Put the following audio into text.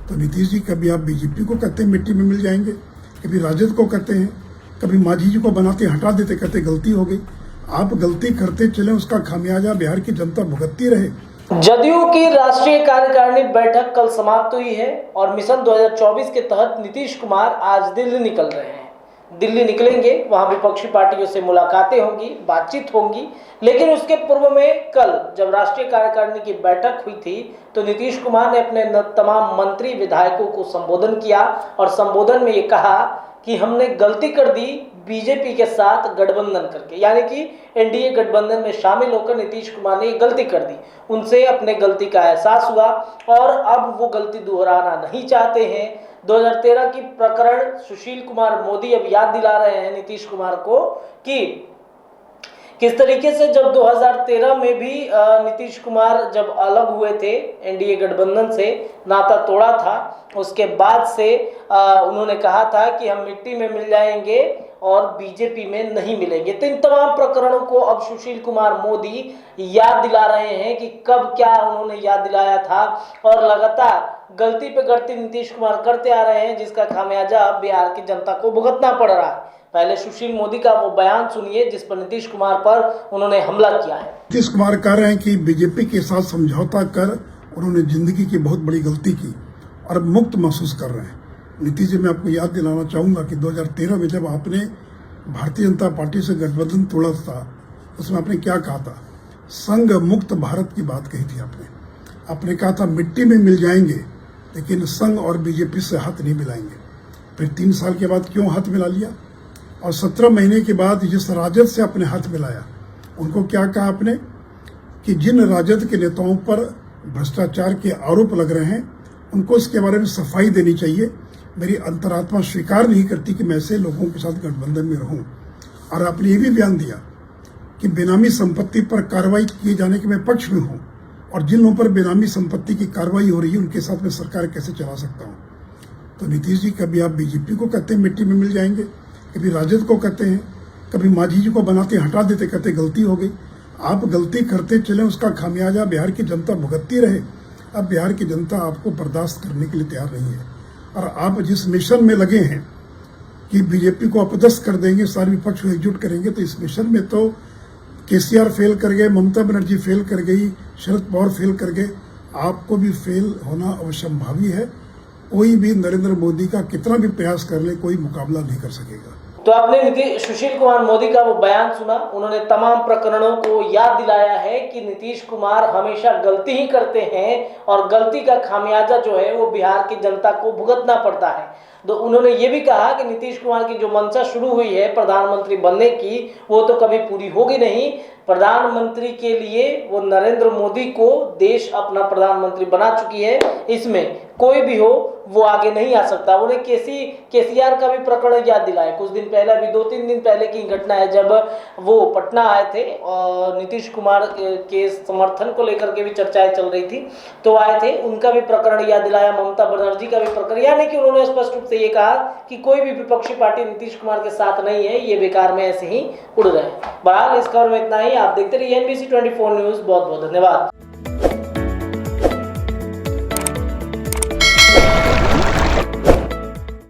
तो नीतीश जी कभी आप बीजेपी को कहते हैं मिट्टी में मिल जाएंगे, कभी राजद को कहते हैं, कभी मांझी जी को बनाते हटा देते, कहते गलती हो गई। आप गलती करते चले, उसका खामियाजा बिहार की जनता भुगतती रहे। जदयू की राष्ट्रीय कार्यकारिणी बैठक कल समाप्त हुई है और मिशन 2024 के तहत नीतीश कुमार आज दिल्ली निकल रहे हैं। दिल्ली निकलेंगे, वहां विपक्षी पार्टियों से मुलाकातें होंगी, बातचीत होंगी। लेकिन उसके पूर्व में कल जब राष्ट्रीय कार्यकारिणी की बैठक हुई थी तो नीतीश कुमार ने अपने तमाम मंत्री विधायकों को संबोधन किया और संबोधन में ये कहा कि हमने गलती कर दी बीजेपी के साथ गठबंधन करके, यानी कि एनडीए गठबंधन में शामिल होकर नीतीश कुमार ने ये गलती कर दी। उनसे अपने गलती का एहसास हुआ और अब वो गलती दोहराना नहीं चाहते हैं। 2013 की प्रकरण सुशील कुमार मोदी अब याद दिला रहे हैं नीतीश कुमार को कि किस तरीके से जब 2013 में भी नीतीश कुमार जब अलग हुए थे एनडीए गठबंधन से, नाता तोड़ा था, उसके बाद से उन्होंने कहा था कि हम मिट्टी में मिल जाएंगे और बीजेपी में नहीं मिलेंगे। तो इन तमाम प्रकरणों को अब सुशील कुमार मोदी याद दिला रहे हैं कि कब क्या उन्होंने याद दिलाया था और लगातार गलती पे गलती नीतीश कुमार करते आ रहे हैं, जिसका खामियाजा अब बिहार की जनता को भुगतना पड़ रहा है। पहले सुशील मोदी का वो बयान सुनिए जिस पर नीतीश कुमार पर उन्होंने हमला किया है। नीतीश कुमार कह रहे हैं कि बीजेपी के साथ समझौता कर उन्होंने जिंदगी की बहुत बड़ी गलती की और मुक्त महसूस कर रहे हैं। नीतीश जी, मैं आपको याद दिलाना चाहूंगा कि 2013 में जब आपने भारतीय जनता पार्टी से गठबंधन तोड़ा था, उसमें आपने क्या कहा था? संघ मुक्त भारत की बात कही थी आपने कहा था मिट्टी में मिल जाएंगे लेकिन संघ और बीजेपी से हाथ नहीं मिलाएंगे। फिर 3 साल के बाद क्यों हाथ मिला लिया? और 17 महीने के बाद जिस राजद से आपने हाथ मिलाया, उनको क्या कहा आपने कि जिन राजद के नेताओं पर भ्रष्टाचार के आरोप लग रहे हैं उनको इसके बारे में सफाई देनी चाहिए। मेरी अंतरात्मा स्वीकार नहीं करती कि मैं ऐसे लोगों के साथ गठबंधन में रहूं। और आपने ये भी बयान दिया कि बेनामी संपत्ति पर कार्रवाई किए जाने के मैं पक्ष में हूं और जिन लोगों पर बेनामी संपत्ति की कार्रवाई हो रही है उनके साथ मैं सरकार कैसे चला सकता हूं। तो नीतीश जी, कभी आप बीजेपी को कहते हैं मिट्टी में मिल जाएंगे, कभी राजद को कहते हैं, कभी मांझी जी को बनाते हटा देते, कहते गलती हो गई। आप गलती करते चले, उसका खामियाजा बिहार की जनता भुगतती रहे। अब बिहार की जनता आपको बर्दाश्त करने के लिए तैयार नहीं है और आप जिस मिशन में लगे हैं कि बीजेपी को अपदस्थ कर देंगे, सारे विपक्ष को एकजुट करेंगे, तो इस मिशन में तो केसीआर फेल कर गए, ममता बनर्जी फेल कर गई, शरद पवार फेल कर गए, आपको भी फेल होना अवश्यंभावी है। कोई भी नरेंद्र मोदी का कितना भी प्रयास कर ले, कोई मुकाबला नहीं कर सकेगा। तो आपने सुशील कुमार मोदी का वो बयान सुना, उन्होंने तमाम प्रकरणों को याद दिलाया है कि नीतीश कुमार हमेशा गलती ही करते हैं और गलती का खामियाजा जो है वो बिहार की जनता को भुगतना पड़ता है। तो उन्होंने ये भी कहा कि नीतीश कुमार की जो मंशा शुरू हुई है प्रधानमंत्री बनने की, वो तो कभी पूरी होगी नहीं। प्रधानमंत्री के लिए वो नरेंद्र मोदी को देश अपना प्रधानमंत्री बना चुकी है, इसमें कोई भी हो वो आगे नहीं आ सकता। उन्हें केसीआर का भी प्रकरण याद दिलाया। कुछ दिन पहले, अभी 2-3 दिन पहले की घटना है, जब वो पटना आए थे और नीतीश कुमार के समर्थन को लेकर के भी चर्चाएं चल रही थी, तो आए थे, उनका भी प्रकरण याद दिलाया, ममता बनर्जी का भी प्रकरण। यानी कि उन्होंने स्पष्ट रूप से ये कहा कि कोई भी विपक्षी पार्टी नीतीश कुमार के साथ नहीं है, ये बेकार में ऐसे ही उड़ रहे हैं। बहरहाल इस खबर में इतना ही। आप देखते रहिए NBC 24 न्यूज। बहुत बहुत धन्यवाद।